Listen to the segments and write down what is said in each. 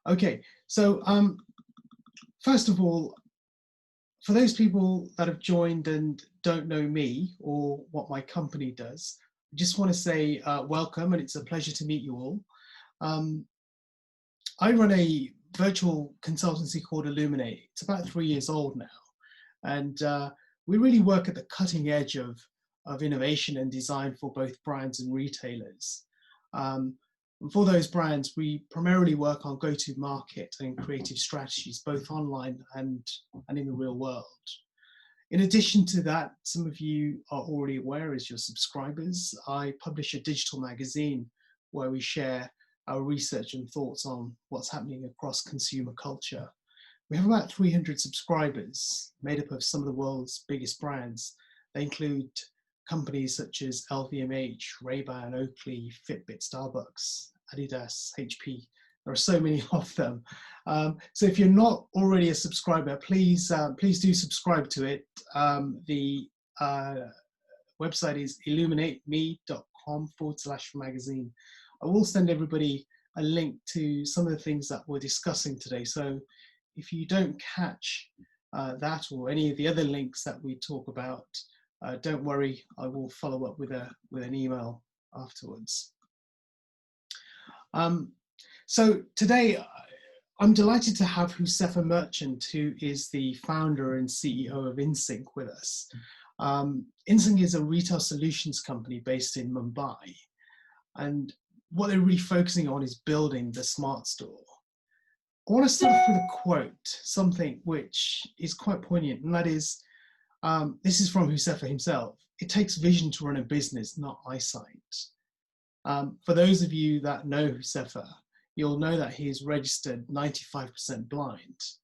Okay, so first of all, for those people that have joined and don't know me or what my company does, I just want to say welcome, and it's a pleasure to meet you all. I run a virtual consultancy called Elluminate. It's about 3 years old now, and we really work at the cutting edge of innovation and design for both brands and retailers. And for those brands, we primarily work on go-to-market and creative strategies, both online and in the real world. In addition to that, some of you are already aware as your subscribers, I publish a digital magazine where we share our research and thoughts on what's happening across consumer culture. We have about 300 subscribers made up of some of the world's biggest brands. They include companies such as LVMH, Ray-Ban, Oakley, Fitbit, Starbucks, Adidas, HP. There are so many of them. So if you're not already a subscriber, please do subscribe to it. The website is illuminateme.com/magazine. I will send everybody a link to some of the things that we're discussing today. So if you don't catch that or any of the other links that we talk about, don't worry, I will follow up with an email afterwards. So today, I'm delighted to have Husefa Merchant, who is the founder and CEO of Insync, with us. Insync is a retail solutions company based in Mumbai, and what they're really focusing on is building the smart store. I want to start off with a quote, something which is quite poignant, and that is, this is from Husefa himself: "It takes vision to run a business, not eyesight." For those of you that know Husefa, you'll know that he is registered 95% blind,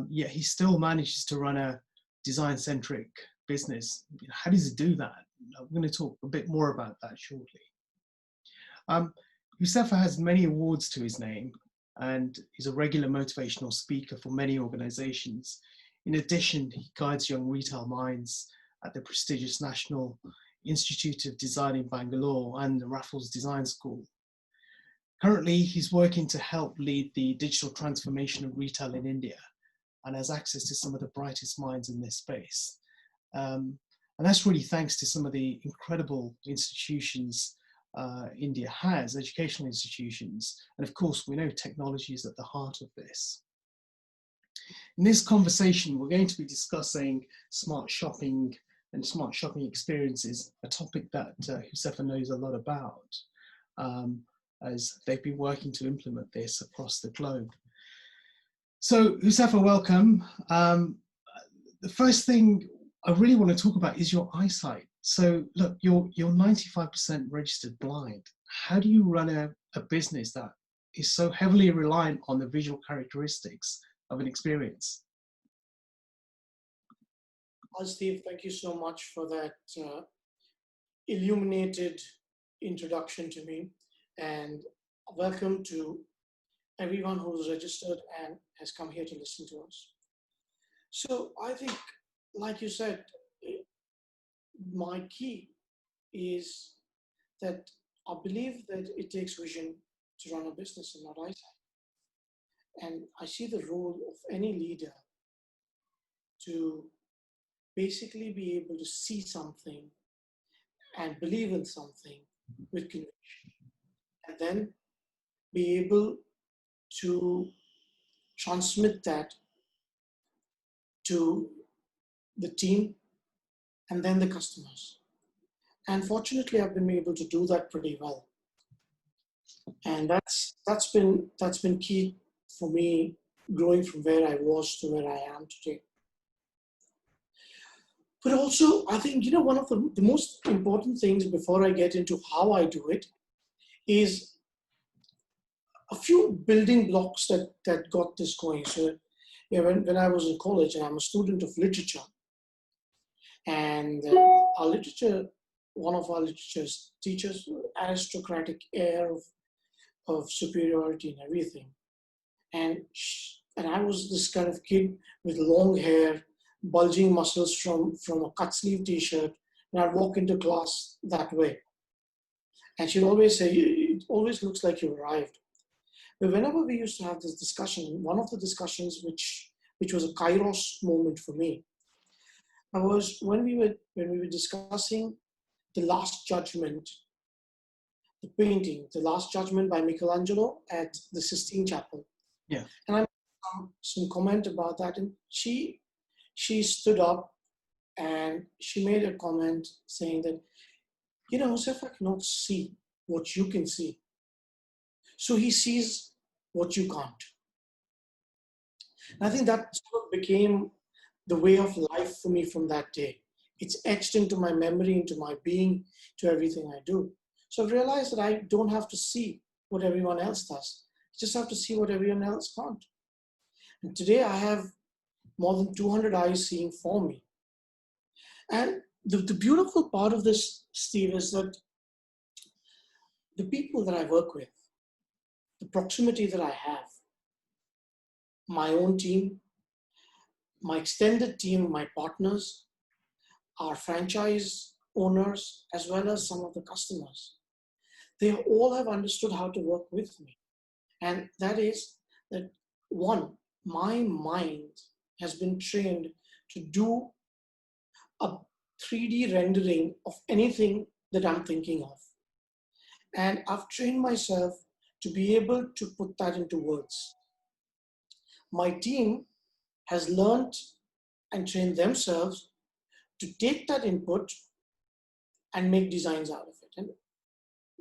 yet he still manages to run a design-centric business. How does he do that? I'm going to talk a bit more about that shortly. Husefa has many awards to his name and is a regular motivational speaker for many organizations. In addition, he guides young retail minds at the prestigious National Institute of Design in Bangalore and the Raffles Design School. Currently, he's working to help lead the digital transformation of retail in India and has access to some of the brightest minds in this space. And that's really thanks to some of the incredible institutions India has, educational institutions. And of course, we know technology is at the heart of this. In this conversation, we're going to be discussing smart shopping and smart shopping experiences, a topic that Husefa knows a lot about, as they've been working to implement this across the globe. So Husefa, welcome. The first thing I really want to talk about is your eyesight. So look, you're 95% registered blind. How do you run a business that is so heavily reliant on the visual characteristics of an experience? Well, Steve, thank you so much for that illuminated introduction to me, and welcome to everyone who's registered and has come here to listen to us. So I think, like you said, my key is that I believe that it takes vision to run a business and not eyesight. And I see the role of any leader to basically be able to see something and believe in something with conviction, and then be able to transmit that to the team and then the customers. And fortunately, I've been able to do that pretty well. And that's been key for me, growing from where I was to where I am today. But also, I think, one of the most important things before I get into how I do it is a few building blocks that got this going. So when I was in college, and I'm a student of literature, and one of our literature's teachers, aristocratic air of superiority and everything. And I was this kind of kid with long hair, bulging muscles from a cut sleeve t-shirt, and I'd walk into class that way. And she'd always say, "It always looks like you arrived." But whenever we used to have this discussion, one of the discussions which was a kairos moment for me, was when we were discussing the Last Judgment, the painting, the Last Judgment by Michelangelo at the Sistine Chapel. Yeah. And I made some comment about that, and she stood up and she made a comment saying that, Joseph, I cannot see what you can see. So he sees what you can't. And I think that sort of became the way of life for me from that day. It's etched into my memory, into my being, to everything I do. So I realized that I don't have to see what everyone else does. I just have to see what everyone else can't. And today I have more than 200 eyes seeing for me. And the beautiful part of this, Steve, is that the people that I work with, the proximity that I have, my own team, my extended team, my partners, our franchise owners, as well as some of the customers, they all have understood how to work with me. And that is that, one, my mind has been trained to do a 3D rendering of anything that I'm thinking of. And I've trained myself to be able to put that into words. My team has learned and trained themselves to take that input and make designs out of it. And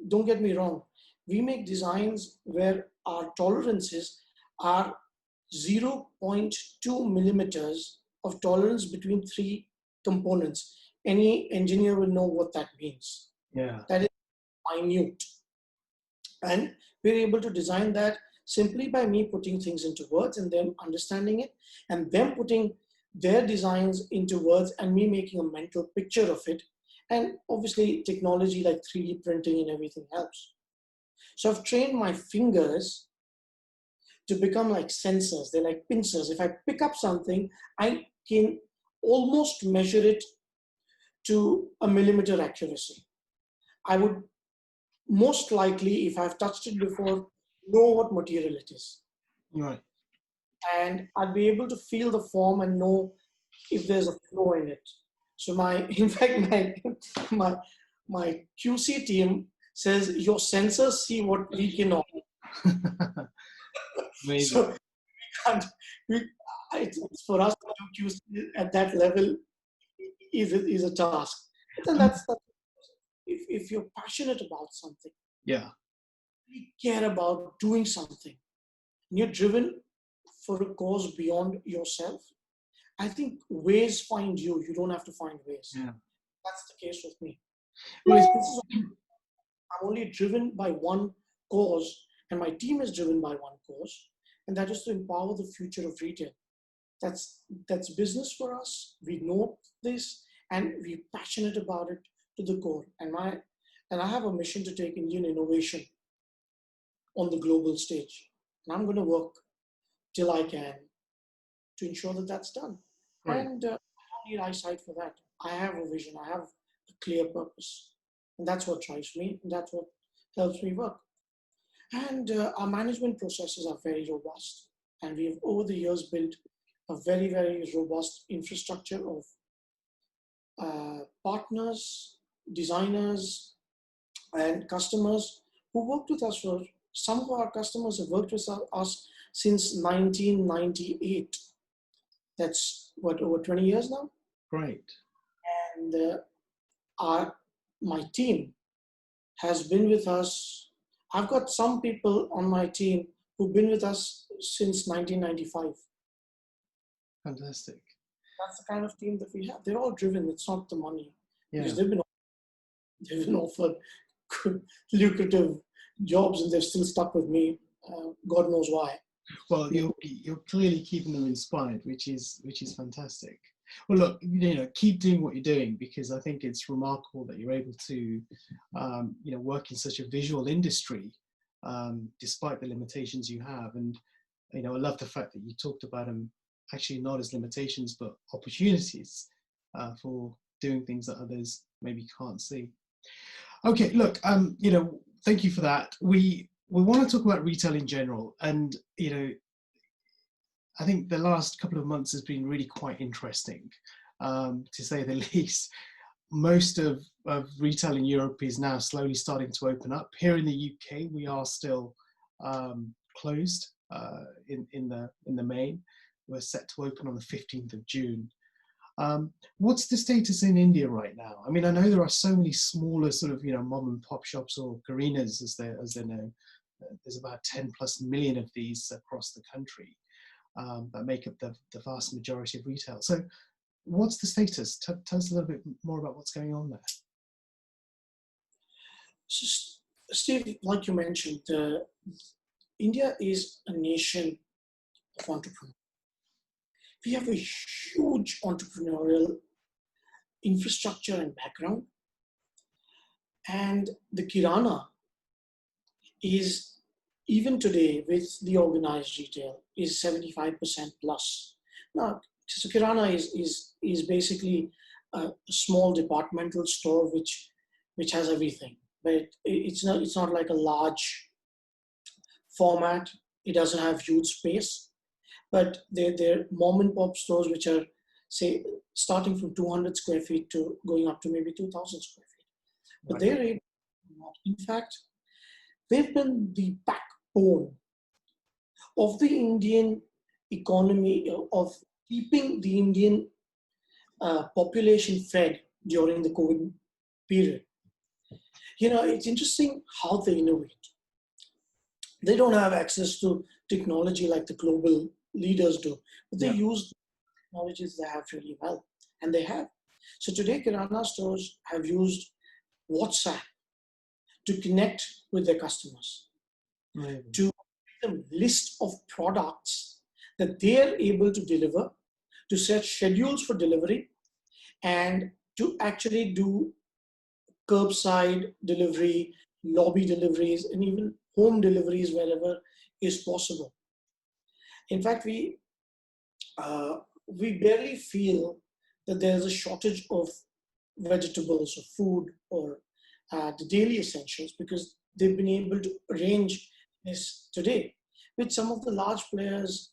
don't get me wrong, we make designs where our tolerances are 0.2 millimeters of tolerance between three components. Any engineer will know what that means. Yeah. That is minute. And we're able to design that simply by me putting things into words and them understanding it, and them putting their designs into words and me making a mental picture of it. And obviously technology like 3D printing and everything helps. So I've trained my fingers to become like sensors. They're like pincers. If I pick up something, I can almost measure it to a millimeter accuracy. I would most likely, if I've touched it before, know what material it is. Right. And I'd be able to feel the form and know if there's a flow in it. So in fact, my QC team says your sensors see what we cannot. Amazing. So it's for us to do QC at that level is a task. But then that's if you're passionate about something, yeah, you care about doing something, and you're driven for a cause beyond yourself, I think ways find you. You don't have to find ways. Yeah. That's the case with me. Well, I'm only driven by one cause, and my team is driven by one cause, and that is to empower the future of retail. That's business for us. We know this, and we're passionate about it to the core. And I have a mission to take Indian innovation on the global stage, and I'm going to work till I can to ensure that that's done. Right. And I don't need eyesight for that. I have a vision. I have a clear purpose, and that's what drives me, and that's what helps me work. And our management processes are very robust, and we have over the years built a very, very robust infrastructure of partners, designers, and customers who worked with us for, some of our customers have worked with us since 1998. That's what, over 20 years now? Great. And my team has been with us. I've got some people on my team who've been with us since 1995. Fantastic. That's the kind of team that we have. They're all driven. It's not the money. Yeah. Because they've been offered good, lucrative jobs and they're still stuck with me. God knows why. Well, you're clearly keeping them inspired, which is fantastic. Well, look, keep doing what you're doing, because I think it's remarkable that you're able to, work in such a visual industry, despite the limitations you have. And I love the fact that you talked about them actually not as limitations but opportunities for doing things that others maybe can't see. Okay, look, thank you for that. We we want to talk about retail in general, and I think the last couple of months has been really quite interesting, to say the least. Most of retail in Europe is now slowly starting to open up. Here in the UK, we are still closed in the main. We're set to open on the 15th of June. What's the status in India right now? I mean, I know there are so many smaller sort of mom and pop shops, or karinas as they're known. There's about 10 plus million of these across the country that make up the vast majority of retail. So what's the status? Tell us a little bit more about what's going on there. So, Steve, like you mentioned, India is a nation of entrepreneurs. We have a huge entrepreneurial infrastructure and background. And the Kirana is, even today with the organized retail, is 75% plus. Now, so Kirana is basically a small departmental store which has everything, but it's not like a large format. It doesn't have huge space. But they're mom and pop stores which are, say, starting from 200 square feet to going up to maybe 2,000 square feet. But Right. they're able, in fact, they've been the backbone of the Indian economy, of keeping the Indian population fed during the COVID period. It's interesting how they innovate. They don't have access to technology like the global leaders do, but they use technologies they have really well, and they have. So today, Kirana stores have used WhatsApp to connect with their customers, to give them list of products that they are able to deliver, to set schedules for delivery, and to actually do curbside delivery, lobby deliveries, and even home deliveries wherever is possible. In fact, we barely feel that there's a shortage of vegetables or food or the daily essentials, because they've been able to arrange this today, which some of the large players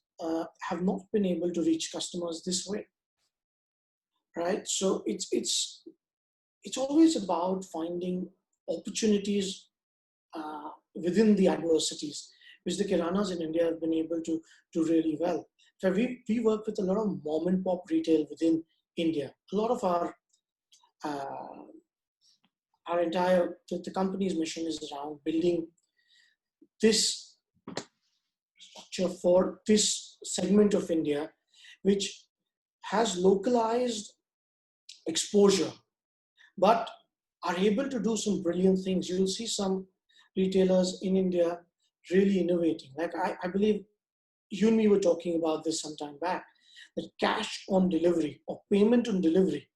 have not been able to reach customers this way, right? So it's always about finding opportunities within the adversities, which the Kiranas in India have been able to do really well. So we work with a lot of mom and pop retail within India. A lot of our entire, the company's mission is around building this structure for this segment of India, which has localized exposure, but are able to do some brilliant things. You'll see some retailers in India really innovating. Like I believe you and me were talking about this some time back, that cash on delivery or payment on delivery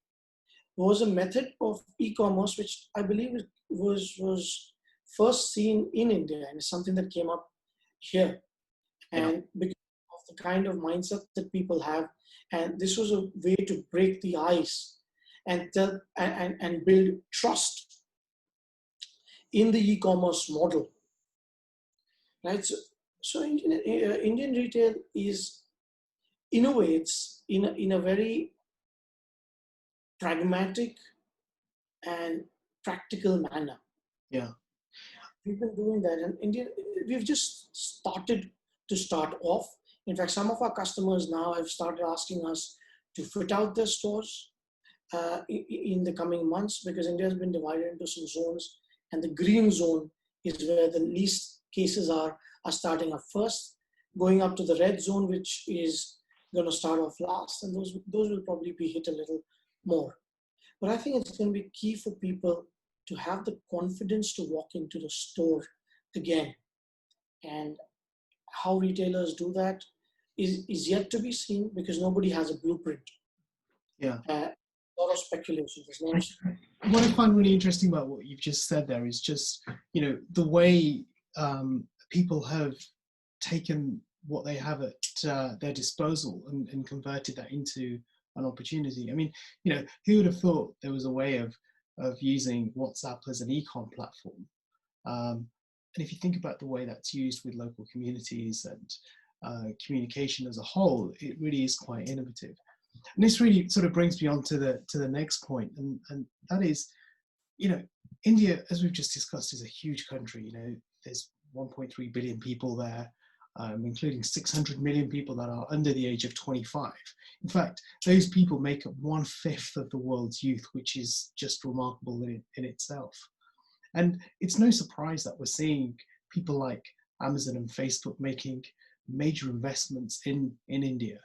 was a method of e-commerce which I believe was first seen in India, and it's something that came up here. And because of the kind of mindset that people have, and this was a way to break the ice and build trust in the e-commerce model, right? So Indian retail innovates in a very pragmatic and practical manner. Yeah. We've been doing that, and we've just start off. In fact, some of our customers now have started asking us to fit out their stores in the coming months, because India has been divided into some zones, and the green zone is where the least cases are starting off first, going up to the red zone, which is going to start off last, and those will probably be hit a little more. But I think it's going to be key for people to have the confidence to walk into the store again. And how retailers do that is yet to be seen, because nobody has a blueprint. Yeah. A lot of speculation. What I find really interesting about what you've just said there is just, the way people have taken what they have at their disposal and converted that into an opportunity. I mean, who would have thought there was a way of using WhatsApp as an e-com platform and if you think about the way that's used with local communities and communication as a whole, it really is quite innovative. And this really sort of brings me on to the next point, and that is, India, as we've just discussed, is a huge country. There's 1.3 billion people there, including 600 million people that are under the age of 25. In fact, those people make up 1/5 of the world's youth, which is just remarkable in itself. And it's no surprise that we're seeing people like Amazon and Facebook making major investments in India.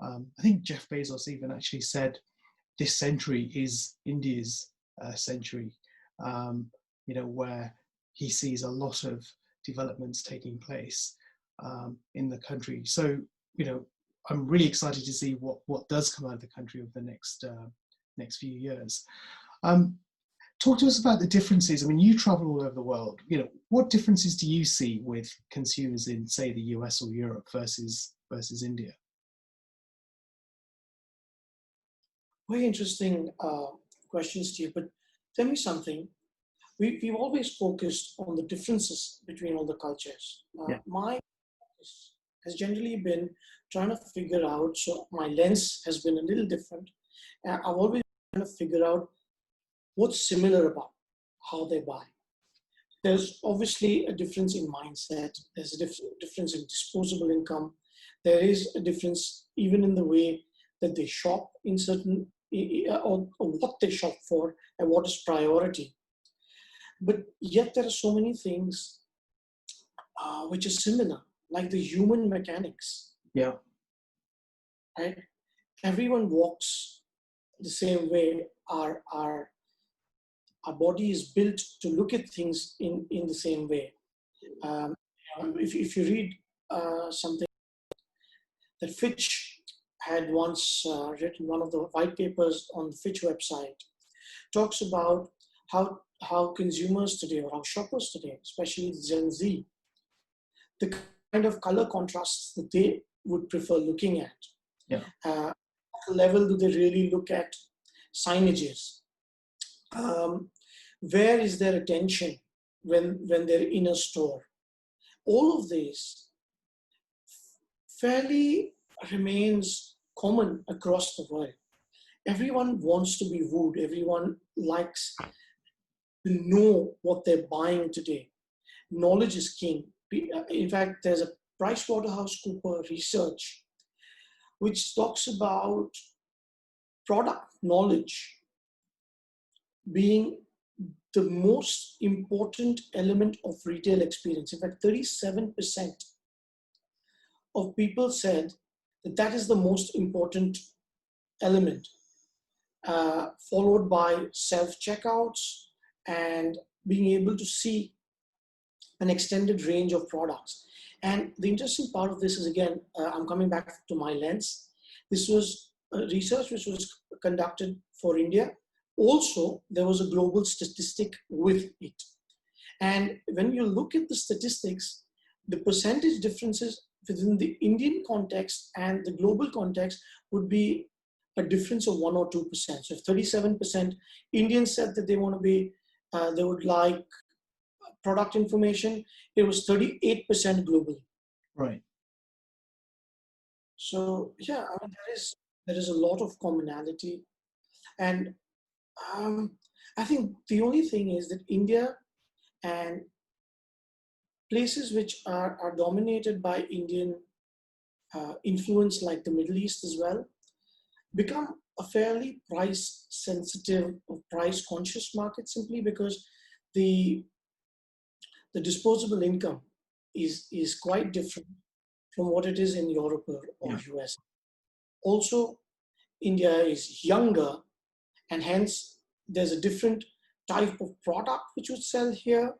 I think Jeff Bezos even actually said this century is India's century, where he sees a lot of developments taking place in the country. So, I'm really excited to see what does come out of the country over the next few years. Talk to us about the differences. I mean, you travel all over the world. What differences do you see with consumers in, say, the US or Europe versus India? Very interesting question, Steve. But tell me something. We've always focused on the differences between all the cultures. My focus has generally been trying to figure out, so my lens has been a little different. I've always been trying to figure out what's similar about how they buy. There's obviously a difference in mindset. There's a difference in disposable income. There is a difference even in the way that they shop in certain, or what they shop for and what is priority. But yet there are so many things which are similar, like the human mechanics. Yeah. Right? Everyone walks the same way. Our body is built to look at things in the same way. If you read something that Fitch had once written, one of the white papers on the Fitch website, talks about how consumers today, or how shoppers today, especially Gen Z, the kind of color contrasts that they would prefer looking at. Yeah. What level do they really look at signages? Where is their attention when they're in a store? All of this fairly remains common across the world. Everyone wants to be wooed. Everyone likes to know what they're buying today. Knowledge is king. In fact, there's a PricewaterhouseCoopers research which talks about product knowledge being the most important element of retail experience. In fact, 37% of people said that is the most important element, followed by self-checkouts and being able to see an extended range of products. And the interesting part of this is, again, I'm coming back to my lens. This was research which was conducted for India. Also, there was a global statistic with it. And when you look at the statistics, the percentage differences within the Indian context and the global context would be a difference of 1 or 2%. So if 37% Indians said that they want to be, they would like product information, it was 38% globally. Right. So yeah, I mean, there is a lot of commonality. And I think the only thing is that India and places which are dominated by Indian influence, like the Middle East as well, become a fairly price sensitive or price conscious market, simply because the disposable income is quite different from what it is in Europe or US. Also, India is younger, and hence there's a different type of product which would sell here,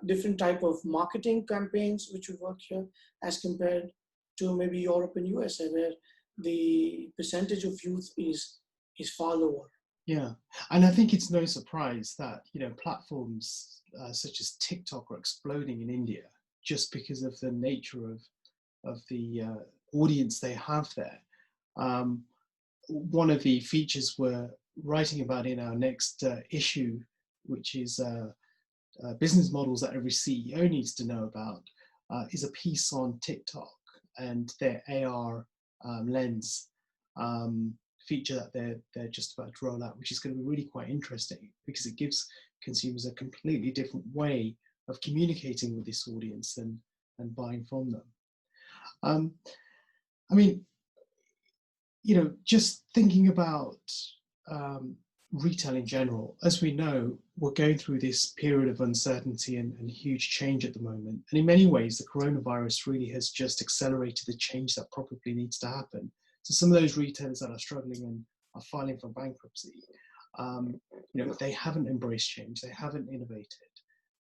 different type of marketing campaigns which would work here as compared to maybe Europe and USA, where the percentage of youth is far lower. Yeah, and I think it's no surprise that platforms such as TikTok are exploding in India just because of the nature of the audience they have there. One of the features we're writing about in our next issue, which is business models that every CEO needs to know about is a piece on TikTok and their AR lens feature that they're just about to roll out, which is going to be really quite interesting because it gives consumers a completely different way of communicating with this audience and buying from them. I mean, you know, just thinking about retail in general, as we know, we're going through this period of uncertainty and huge change at the moment. And in many ways, the coronavirus really has just accelerated the change that probably needs to happen. So some of those retailers that are struggling and are filing for bankruptcy, you know, they haven't embraced change, they haven't innovated.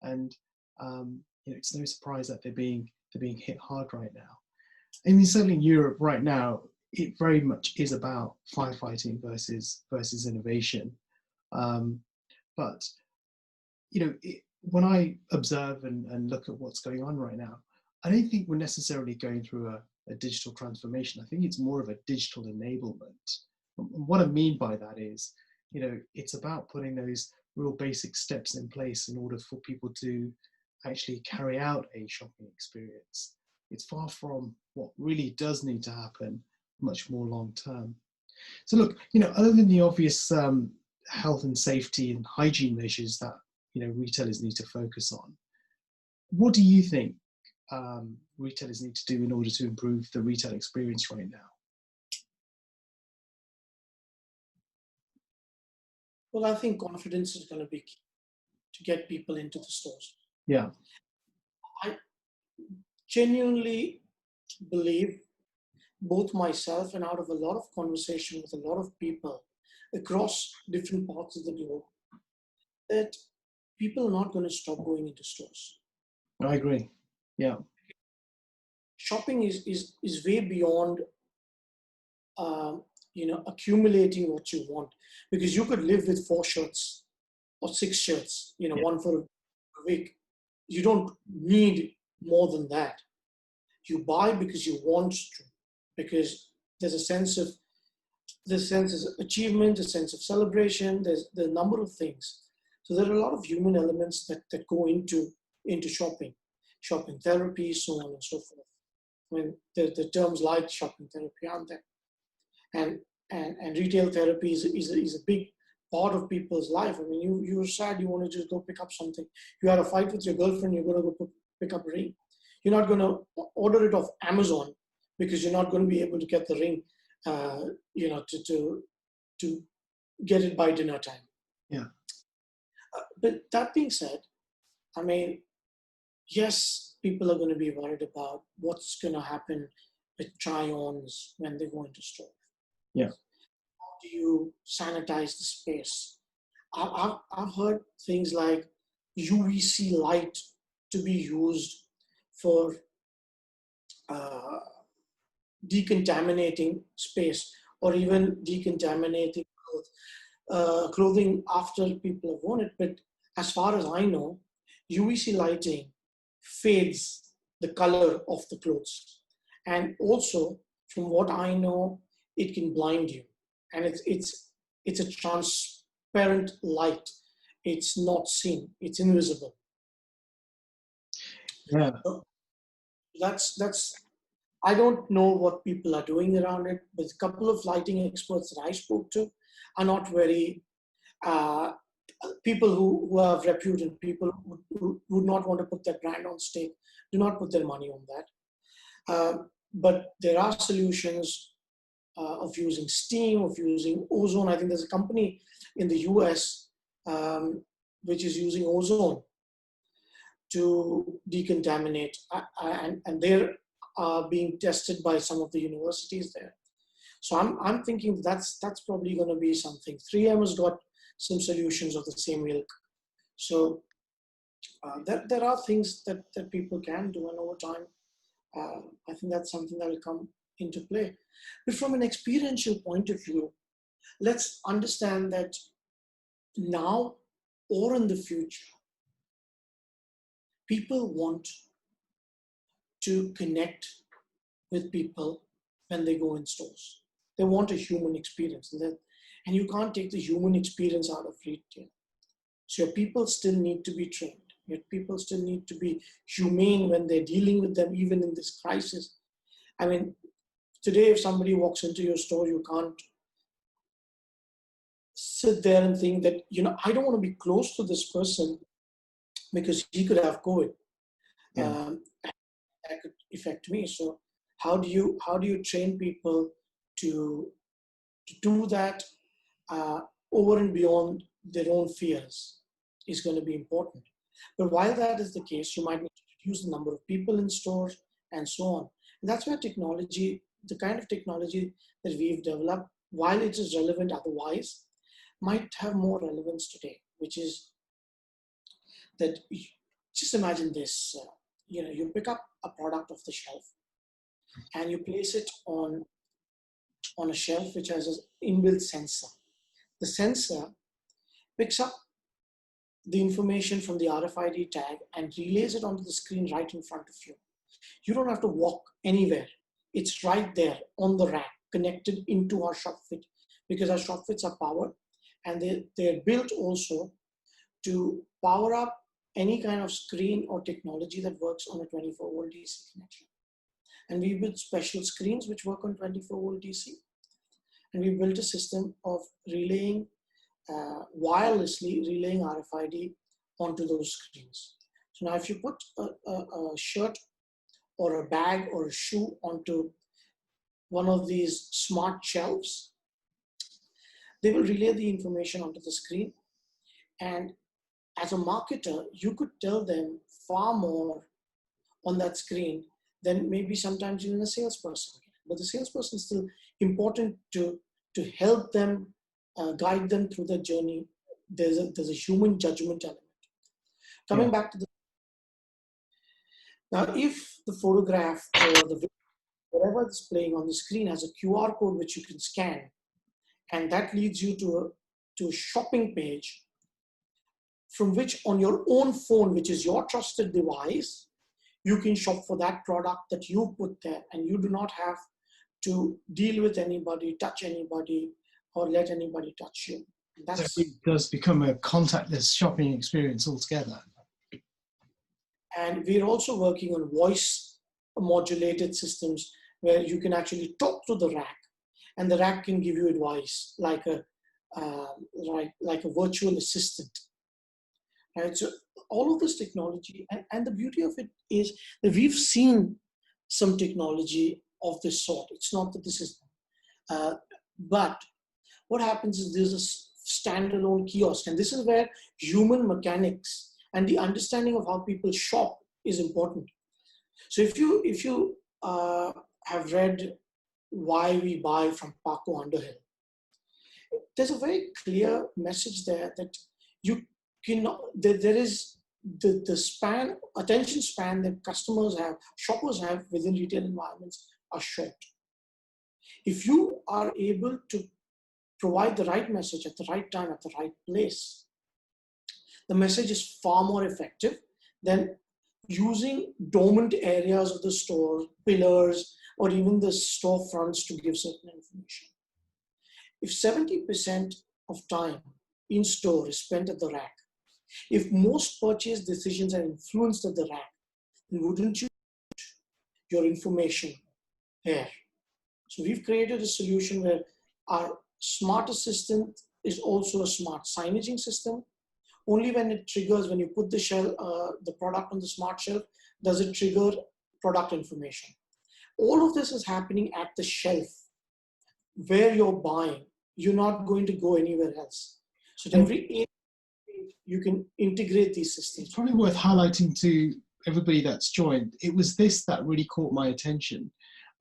And you know, it's no surprise that they're being hit hard right now. I mean, certainly in Europe right now, it very much is about firefighting versus innovation. But you know, when I observe and look at what's going on right now, I don't think we're necessarily going through a digital transformation. I think it's more of a digital enablement. And what I mean by that is, you know, it's about putting those real basic steps in place in order for people to actually carry out a shopping experience. It's far from what really does need to happen, much more long term. So look, you know, other than the obvious health and safety and hygiene measures that, you know, retailers need to focus on, what do you think retailers need to do in order to improve the retail experience right now? Well, I think confidence is going to be key to get people into the stores. Yeah. I genuinely believe, both myself and out of a lot of conversation with a lot of people across different parts of the globe, that people are not going to stop going into stores. I agree. Yeah. Shopping is way beyond you know, accumulating what you want, because you could live with 4 shirts or 6 shirts, you know, one for a week. You don't need more than that. You buy because you want to, because there's a sense of achievement, a sense of celebration. There's a number of things. So there are a lot of human elements that go into shopping therapy, so on and so forth. When the terms like shopping therapy aren't there, and retail therapy is a big part of people's life. I mean, you're sad, you want to just go pick up something. You had a fight with your girlfriend, you're going to go pick up a ring. You're not going to order it off Amazon because you're not going to be able to get the ring, you know, to get it by dinner time. Yeah. But that being said, I mean, yes, people are going to be worried about what's going to happen with try-ons when they go into store. Yeah. How do you sanitize the space? I've heard things like UVC light to be used for decontaminating space, or even decontaminating clothing after people have worn it. But as far as I know, UVC lighting fades the color of the clothes. And also, from what I know, it can blind you. And it's a transparent light. It's not seen. It's invisible. Yeah. So that's. I don't know what people are doing around it, but a couple of lighting experts that I spoke to are not very people who have repute, and people who would not want to put their brand on stake, do not put their money on that. But there are solutions of using steam, of using ozone. I think there's a company in the US which is using ozone to decontaminate, and they're being tested by some of the universities there. So I'm thinking that's probably going to be something. 3M has got some solutions of the same ilk. So there are things that people can do, and over time, I think that's something that will come into play. But from an experiential point of view, let's understand that now or in the future, people want to connect with people when they go in stores. They want a human experience, and you can't take the human experience out of retail. So your people still need to be trained. Yet people still need to be humane when they're dealing with them, even in this crisis. I mean, today, if somebody walks into your store, you can't sit there and think that, I don't want to be close to this person because he could have COVID. Yeah. That could affect me. So how do you train people to do that over and beyond their own fears is going to be important. But while that is the case, you might need to reduce the number of people in stores and so on. And that's where technology, the kind of technology that we've developed, while it is relevant otherwise, might have more relevance today, which is that just imagine this, you pick up a product off the shelf and you place it on a shelf which has an inbuilt sensor. The sensor picks up the information from the RFID tag and relays it onto the screen right in front of you. You don't have to walk anywhere. It's right there on the rack, connected into our shop fit, because our shop fits are powered, and they're built also to power up any kind of screen or technology that works on a 24-volt DC connection. And we built special screens which work on 24-volt DC. And we built a system of relaying, wirelessly relaying RFID onto those screens. So now if you put a shirt or a bag or a shoe onto one of these smart shelves, they will relay the information onto the screen. And as a marketer, you could tell them far more on that screen than maybe sometimes even a salesperson. But the salesperson is still important to help them, guide them through their journey. There's a human judgment element. Coming back to now, if the photograph or the whatever is playing on the screen has a QR code which you can scan, and that leads you to a shopping page from which on your own phone, which is your trusted device, you can shop for that product that you put there, and you do not have to deal with anybody, touch anybody, or let anybody touch you. So it does become a contactless shopping experience altogether. And we're also working on voice modulated systems where you can actually talk to the rack, and the rack can give you advice like a virtual assistant. Right? So all of this technology, and the beauty of it is that we've seen some technology of this sort. It's not that this is, but what happens is there's a standalone kiosk, and this is where human mechanics and the understanding of how people shop is important. So if you have read Why We Buy from Paco Underhill, there's a very clear message there that you cannot, there is the attention span that customers have, shoppers have within retail environments are short. If you are able to provide the right message at the right time, at the right place, the message is far more effective than using dormant areas of the store, pillars, or even the store fronts to give certain information. If 70% of time in store is spent at the rack, if most purchase decisions are influenced at the rack, then wouldn't you put your information here? So we've created a solution where our smart assistant is also a smart signaging system. Only when it triggers, when you put the product on the smart shelf, does it trigger product information. All of this is happening at the shelf where you're buying. You're not going to go anywhere else. So at every age, you can integrate these systems. It's probably worth highlighting to everybody that's joined. It was this that really caught my attention.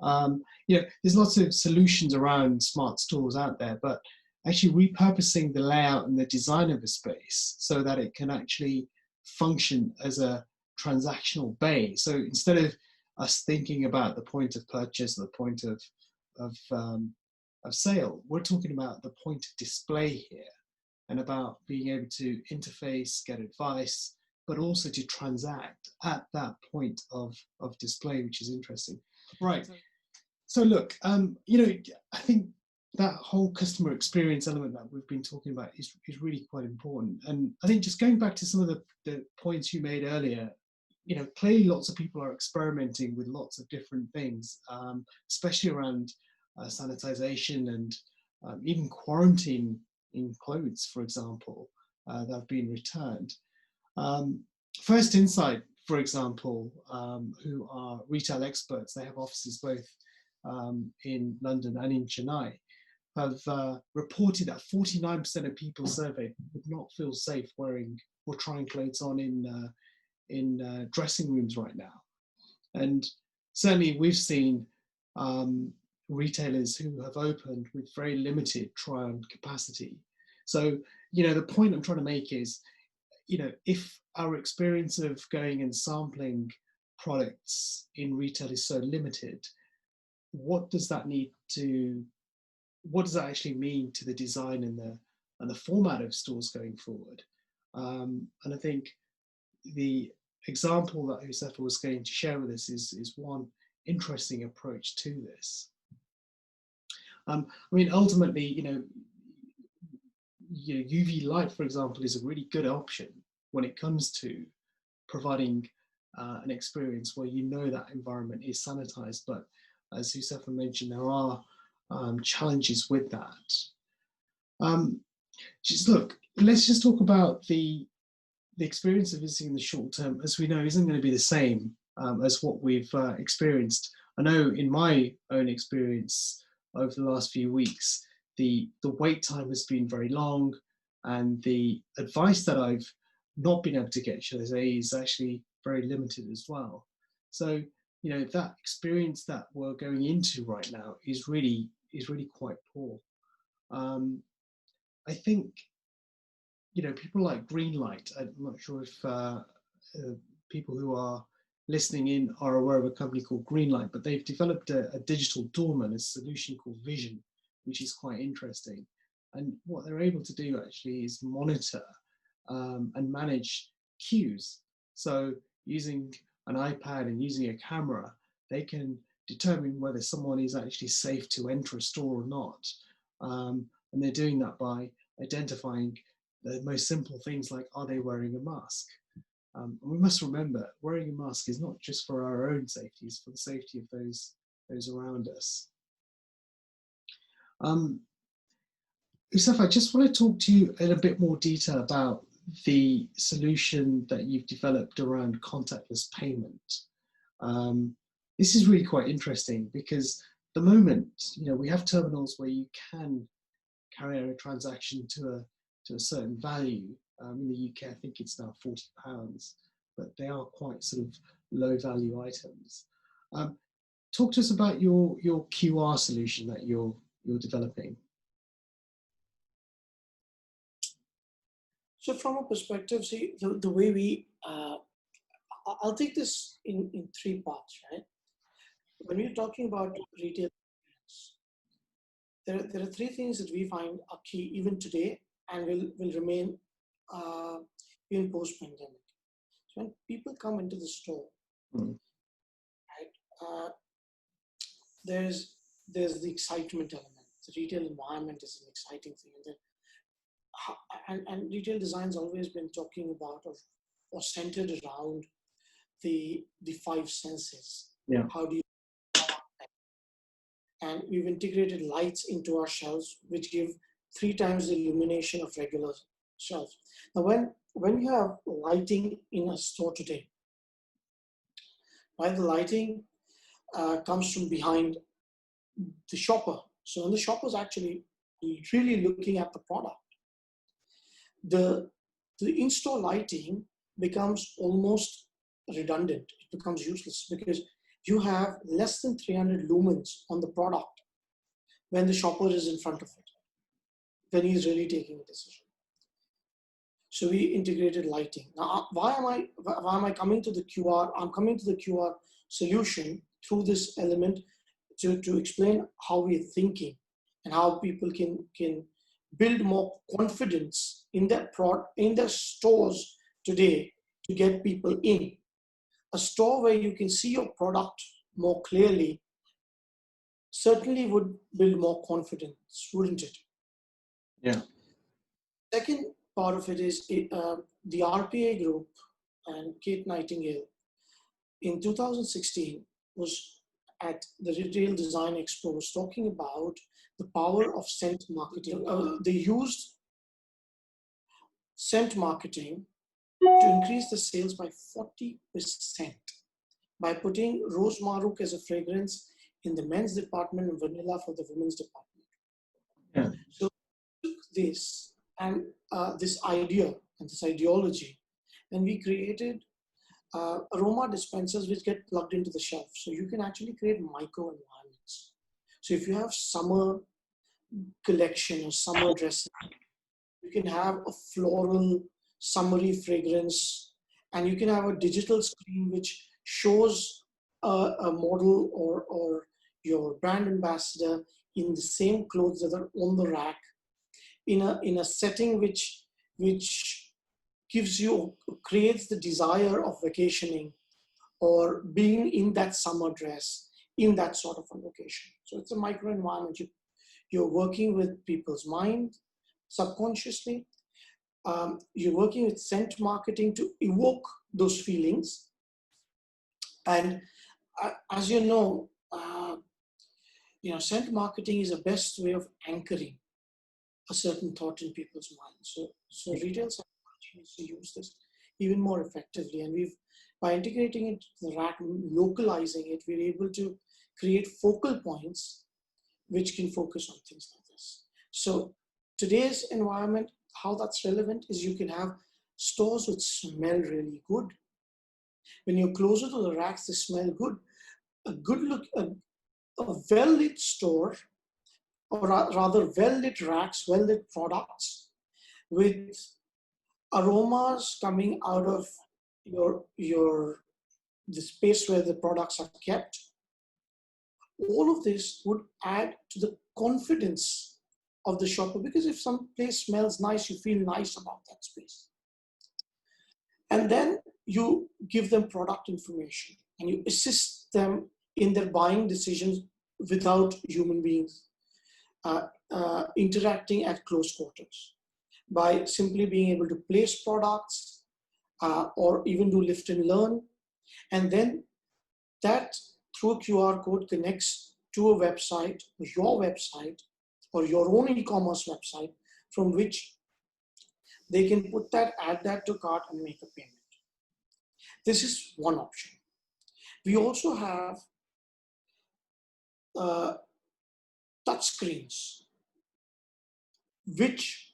There's lots of solutions around smart stores out there, but actually repurposing the layout and the design of a space so that it can actually function as a transactional bay. So instead of us thinking about the point of purchase, the point of sale, we're talking about the point of display here, and about being able to interface, get advice, but also to transact at that point of display, which is interesting. Right. So look, I think that whole customer experience element that we've been talking about is really quite important. And I think just going back to some of the points you made earlier, clearly lots of people are experimenting with lots of different things, especially around sanitization and even quarantine in clothes, for example, that have been returned. First Insight, for example, who are retail experts, they have offices both in London and in Chennai, have reported that 49% of people surveyed would not feel safe wearing or trying clothes on in dressing rooms right now. And certainly we've seen retailers who have opened with very limited trial capacity. So, the point I'm trying to make is, if our experience of going and sampling products in retail is so limited, what does that actually mean to the design and the format of stores going forward? And I think the example that Josefa was going to share with us is one interesting approach to this. Ultimately, UV light, for example, is a really good option when it comes to providing an experience where that environment is sanitized. But as Josefa mentioned, there are challenges with that. Let's just talk about the experience of visiting in the short term, as we know, isn't going to be the same as what we've experienced. I know in my own experience over the last few weeks, the wait time has been very long, and the advice that I've not been able to get, shall I say, is actually very limited as well. So, that experience that we're going into right now is really quite poor. I think, people like Greenlight, I'm not sure if people who are listening in are aware of a company called Greenlight, but they've developed a digital doorman, a solution called Vision, which is quite interesting. And what they're able to do actually is monitor and manage queues. So using an iPad and using a camera, they can determine whether someone is actually safe to enter a store or not. And they're doing that by identifying the most simple things like, are they wearing a mask? And we must remember, wearing a mask is not just for our own safety, it's for the safety of those around us. Josefa, I just want to talk to you in a bit more detail about the solution that you've developed around contactless payment. This is really quite interesting because at the moment, we have terminals where you can carry out a transaction to a certain value. In the UK, I think it's now £40, but they are quite sort of low value items. Talk to us about your QR solution that you're developing. So from a perspective, see, the way we, I'll take this in 3 parts, right? When we're talking about retail, there are 3 things that we find are key even today and will remain even post-pandemic. So when people come into the store, right, there's the excitement element. The retail environment is an exciting thing. And retail design's always been talking about or centered around the 5 senses. Yeah. How do you, and we've integrated lights into our shelves, which give 3 times the illumination of regular shelves. Now, when you have lighting in a store today, right, the lighting comes from behind the shopper. So when the shopper is actually really looking at the product, the in-store lighting becomes almost redundant. It becomes useless because you have less than 300 lumens on the product when the shopper is in front of it, when he's really taking a decision. So we integrated lighting. Now, why am I coming to the QR? I'm coming to the QR solution through this element to explain how we're thinking and how people can build more confidence in their stores today to get people in. A store where you can see your product more clearly certainly would build more confidence, wouldn't it? Yeah. Second part of it is the RPA group and Kate Nightingale in 2016 was at the Retail Design Expo was talking about the power of scent marketing. They used scent marketing to increase the sales by 40% by putting Rose Maruk as a fragrance in the men's department and vanilla for the women's department. Yeah. So we took this and this idea and this ideology, and we created aroma dispensers which get plugged into the shelf. So you can actually create micro environments. So if you have summer collection or summer dressing, you can have a floral summery fragrance, and you can have a digital screen which shows a model or your brand ambassador in the same clothes that are on the rack in a setting which gives you, creates the desire of vacationing or being in that summer dress in that sort of a location. So it's a micro environment. You're working with people's mind subconsciously. You're working with scent marketing to evoke those feelings. And as scent marketing is the best way of anchoring a certain thought in people's minds. So retail psychology needs to use this even more effectively. And by integrating it to the rack, localizing it, we're able to create focal points which can focus on things like this. So today's environment, how that's relevant is you can have stores which smell really good. When you're closer to the racks, they smell good. A well-lit store, or rather well-lit racks, well-lit products with aromas coming out of the space where the products are kept. All of this would add to the confidence of the shopper, because if some place smells nice, you feel nice about that space. And then you give them product information and you assist them in their buying decisions without human beings interacting at close quarters, by simply being able to place products or even do lift and learn. And then that through a QR code connects to a website, your website, or your own e-commerce website, from which they can add that to cart and make a payment. This is one option. We also have touch screens, which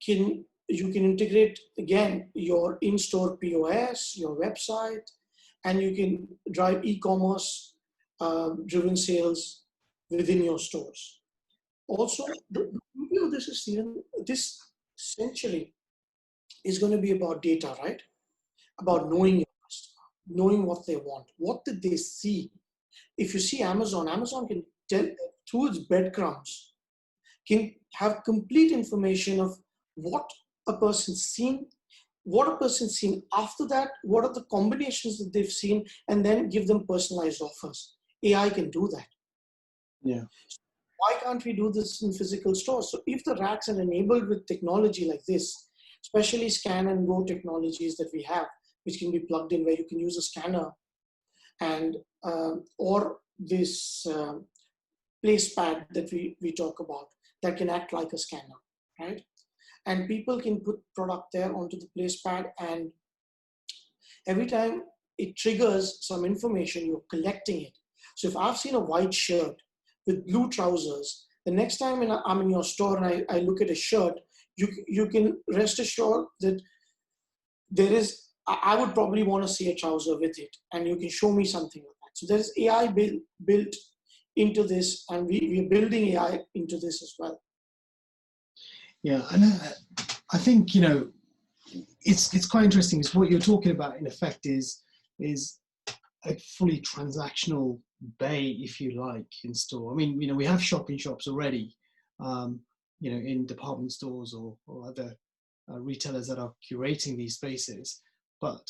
you can integrate, again, your in-store POS, your website, and you can drive e-commerce driven sales within your stores. Also, the beauty of this is, Stephen, this century is going to be about data, right? About knowing your customer, knowing what they want, what did they see. If you see Amazon can tell through its breadcrumbs, can have complete information of what a person's seen, what a person's seen after that, what are the combinations that they've seen, and then give them personalized offers. AI can do that. Yeah. Why can't we do this in physical stores? So if the racks are enabled with technology like this, especially scan and go technologies that we have, which can be plugged in, where you can use a scanner and or this place pad that we talk about that can act like a scanner, right? And people can put product there onto the place pad, and every time it triggers some information, you're collecting it. So if I've seen a white shirt with blue trousers, the next time I'm in your store and I look at a shirt, you can rest assured that there is, I would probably want to see a trouser with it, and you can show me something like that. So there's AI built into this, and we're building AI into this as well. Yeah, and I think, it's quite interesting. Is what you're talking about, in effect, is a fully transactional bay, if you like, in store. I mean, we have shopping shops already, in department stores or other retailers that are curating these spaces, but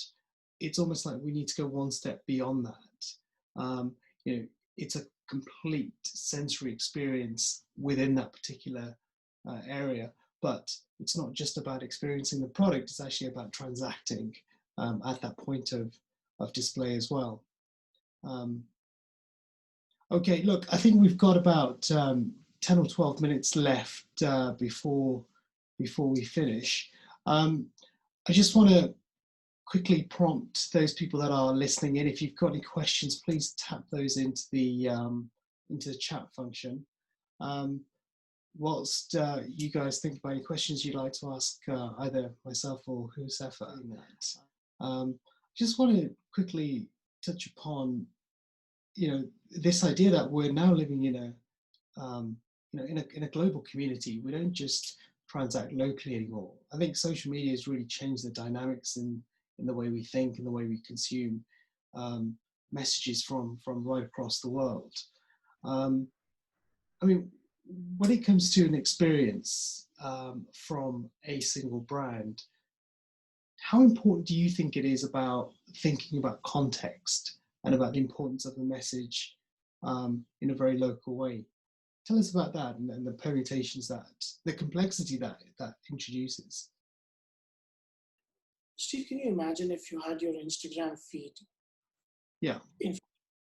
it's almost like we need to go one step beyond that. It's a complete sensory experience within that particular area. But it's not just about experiencing the product, it's actually about transacting at that point of display as well. Okay, look, I think we've got about 10 or 12 minutes left before we finish. I just want to quickly prompt those people that are listening in. If you've got any questions, please tap those into the chat function. Whilst you guys think about any questions you'd like to ask either myself or whoever in that, just want to quickly touch upon, this idea that we're now living in a global community. We don't just transact locally anymore. I think social media has really changed the dynamics in the way we think and the way we consume messages from right across the world. I mean, when it comes to an experience from a single brand, how important do you think it is about thinking about context and about the importance of the message in a very local way? Tell us about that and the permutations the complexity that introduces. Steve, can you imagine if you had your Instagram feed in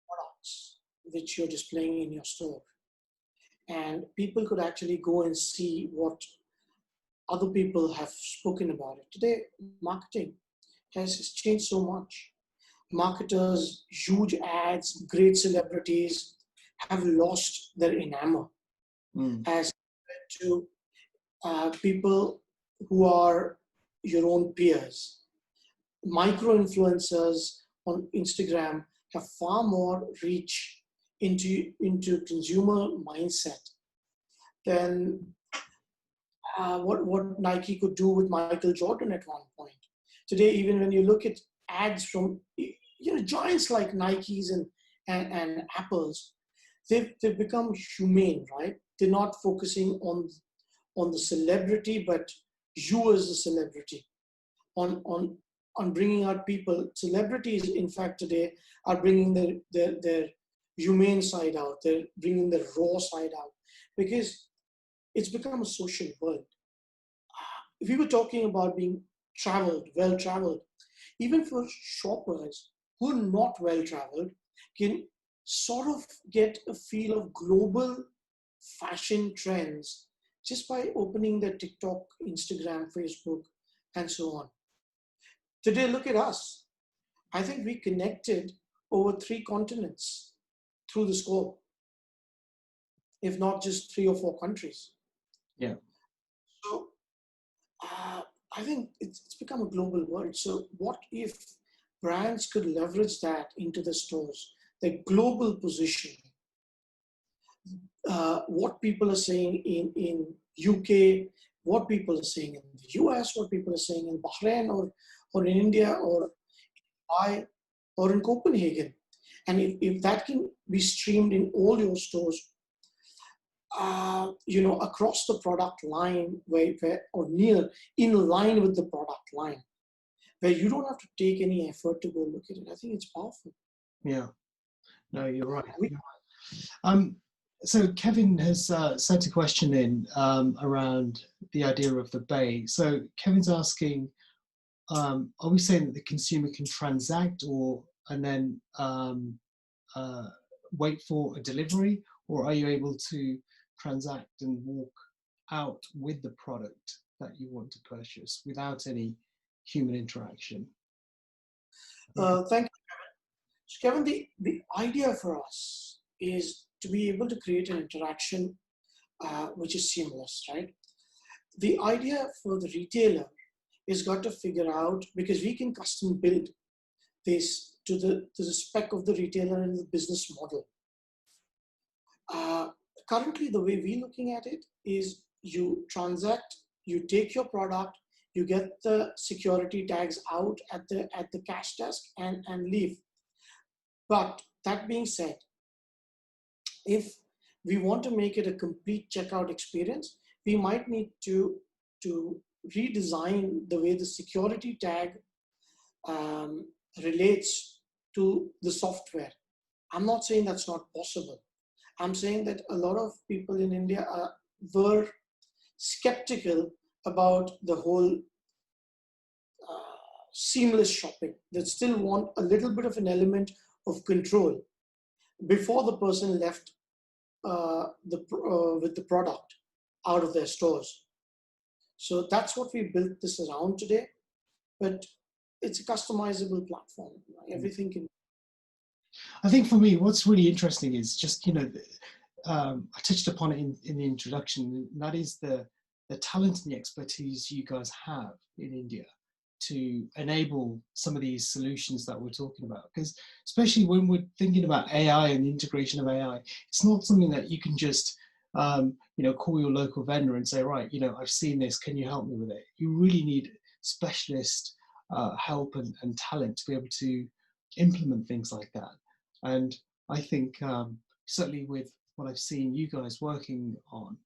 products which you're displaying in your store, and people could actually go and see what other people have spoken about it? Today, marketing has changed so much. Marketers, huge ads, great celebrities have lost their enamel as compared to people who are your own peers. Micro-influencers on Instagram have far more reach into consumer mindset than what Nike could do with Michael Jordan at one point. Today, even when you look at ads from giants like Nikes and Apples, they've become humane, right? They're not focusing on the celebrity, but you as the celebrity, on bringing out people. Celebrities, in fact, today are bringing their humane side out. They're bringing the raw side out because it's become a social world. If we were talking about being well-traveled, even for shoppers who are not well-traveled can sort of get a feel of global fashion trends just by opening their TikTok, Instagram, Facebook, and so on. Today, look at us. I think we connected over 3 continents through the scope, if not just 3 or 4 countries. Yeah. So I think it's become a global world. So what if brands could leverage that into the stores, their global position, what people are saying in UK, what people are saying in the US, what people are saying in Bahrain or in India or Dubai or in Copenhagen. And if that can be streamed in all your stores, across the product line, where or near in line with the product line, where you don't have to take any effort to go look at it. I think it's powerful. Yeah, no, you're right. So Kevin has sent a question in around the idea of the bay. So Kevin's asking, are we saying that the consumer can transact and then wait for a delivery, or are you able to transact and walk out with the product that you want to purchase without any human interaction? Thank you, Kevin. So Kevin, the idea for us is to be able to create an interaction which is seamless, right? The idea for the retailer is got to figure out, because we can custom build this to the spec of the retailer and the business model. Currently, the way we're looking at it is you transact, you take your product, you get the security tags out at the cash desk and leave. But that being said, if we want to make it a complete checkout experience, we might need to redesign the way the security tag relates to the software. I'm not saying that's not possible, I'm saying that a lot of people in India were skeptical about the whole seamless shopping. They still want a little bit of an element of control before the person left with the product out of their stores. So that's what we built this around today. But it's a customizable platform. Everything can. I think for me, what's really interesting is just, I touched upon it in the introduction, and that is the talent and the expertise you guys have in India to enable some of these solutions that we're talking about. Because especially when we're thinking about AI and the integration of AI, it's not something that you can just, call your local vendor and say, right, I've seen this, can you help me with it? You really need specialist help and talent to be able to implement things like that. And I think certainly with what I've seen you guys working on,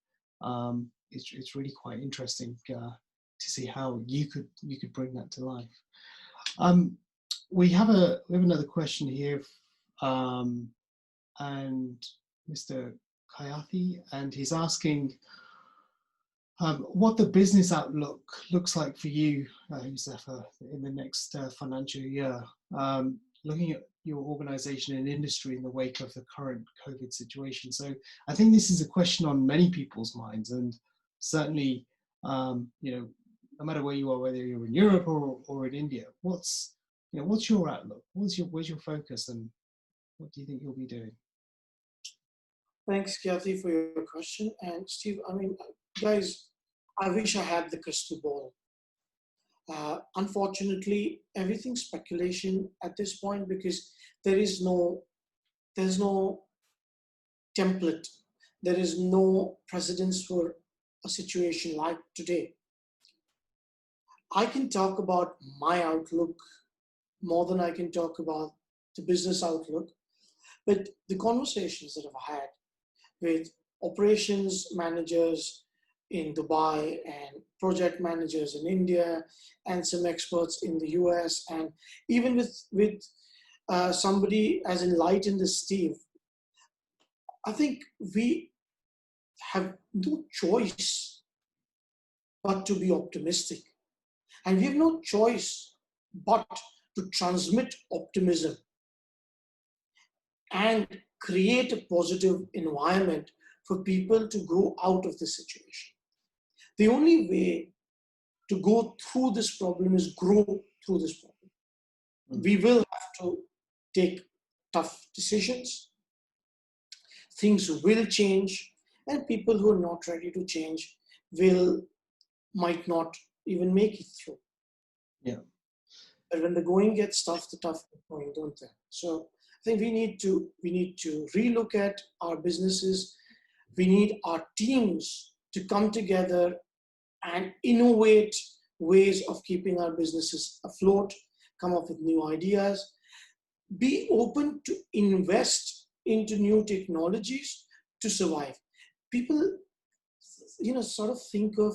it's really quite interesting to see how you could bring that to life. We have another question here, and Mr. Kayathi, and he's asking what the business outlook looks like for you, Josefa, in the next financial year. Looking at your organization and industry in the wake of the current COVID situation. So I think this is a question on many people's minds, and certainly, no matter where you are, whether you're in Europe or in India, what's your outlook? Where's your focus, and what do you think you'll be doing? Thanks, Kathy, for your question. And Steve, guys, I wish I had the crystal ball. Unfortunately, everything's speculation at this point because there's no template. There is no precedence for a situation like today. I can talk about my outlook more than I can talk about the business outlook, but the conversations that I've had with operations managers in Dubai and project managers in India and some experts in the US, and even with somebody as enlightened as Steve, I think we have no choice but to be optimistic. And we have no choice but to transmit optimism and create a positive environment for people to grow out of this situation. The only way to go through this problem is grow through this problem. We will have to take tough decisions. Things will change, and people who are not ready to change might not even make it through. Yeah. But when the going gets tough, the tough get going, don't they? So I think we need to relook at our businesses. We need our teams to come together and innovate ways of keeping our businesses afloat, come up with new ideas, be open to invest into new technologies to survive. People, sort of think of,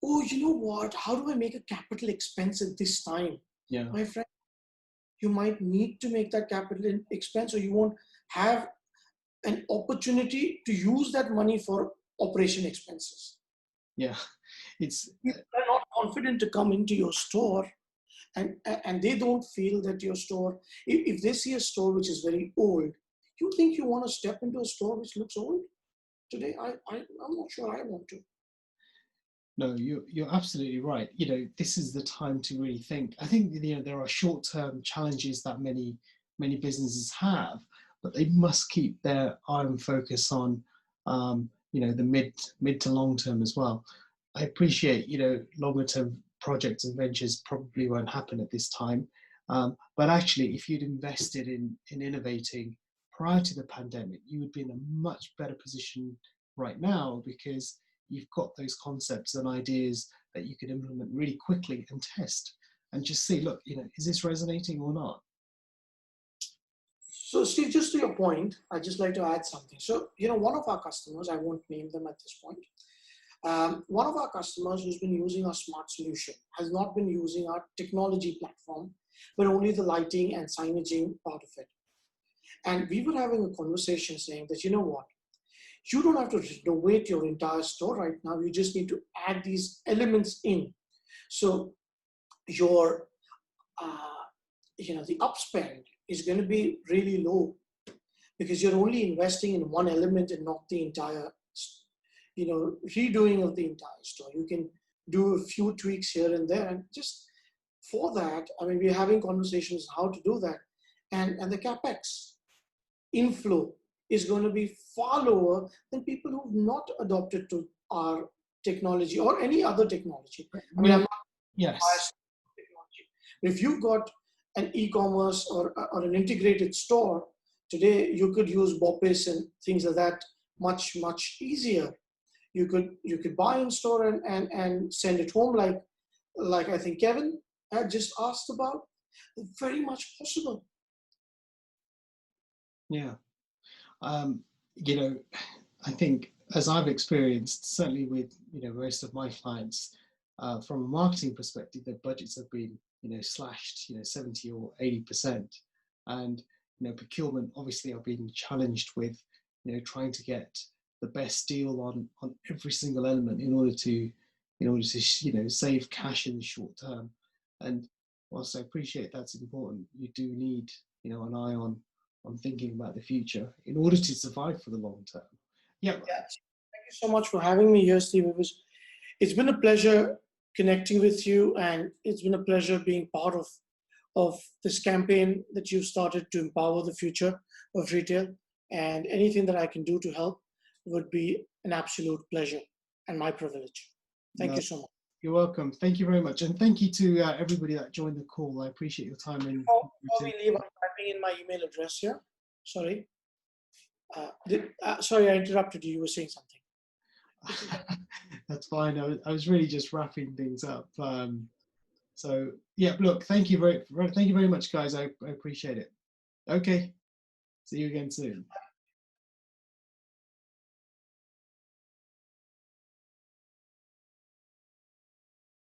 oh, you know what, how do I make a capital expense at this time? Yeah. My friend, you might need to make that capital expense or you won't have an opportunity to use that money for operation expenses. Yeah, People are not confident to come into your store, and they don't feel that your store, if they see a store which is very old, you think you want to step into a store which looks old today? I'm not sure I want to. No, you're absolutely right. This is the time to really think. I think there are short-term challenges that many businesses have, but they must keep their eye and focus on the mid to long term as well. I appreciate longer term projects and ventures probably won't happen at this time, but actually if you'd invested in innovating prior to the pandemic, you would be in a much better position right now because you've got those concepts and ideas that you can implement really quickly and test and just see, look, is this resonating or not? So Steve, just to your point, I'd just like to add something. So, one of our customers, I won't name them at this point, one of our customers who's been using our smart solution has not been using our technology platform, but only the lighting and signaging part of it. And we were having a conversation saying that, you know what, you don't have to renovate your entire store right now. You just need to add these elements in. So your, the upspend is going to be really low because you're only investing in one element and not the entire, redoing of the entire store. You can do a few tweaks here and there. And just for that, I mean, we're having conversations how to do that. And the CapEx inflow is going to be far lower than people who've not adopted to our technology or any other technology. I mean, I'm not Yes. technology. If you've got an e-commerce or an integrated store, today you could use Bopis and things like that much, much easier. You could buy in store and send it home like I think Kevin had just asked about. Very much possible. Yeah. I think as I've experienced, certainly with most of my clients, from a marketing perspective, their budgets have been slashed 70 or 80%, and procurement obviously are being challenged with trying to get the best deal on every single element in order to save cash in the short term. And whilst I appreciate that's important, you do need an eye on thinking about the future in order to survive for the long term. Yeah. Thank you so much for having me here, Steve. It's been a pleasure connecting with you, and it's been a pleasure being part of this campaign that you've started to empower the future of retail. And anything that I can do to help would be an absolute pleasure and my privilege. Thank you so much. You're welcome. Thank you very much. And thank you to everybody that joined the call. I appreciate your time. Before we leave, I'm typing in my email address here. Sorry. Sorry, I interrupted you. You were saying something. That's fine. I was really just wrapping things up. So yeah, look, thank you very much, guys. I appreciate it. Okay. See you again soon.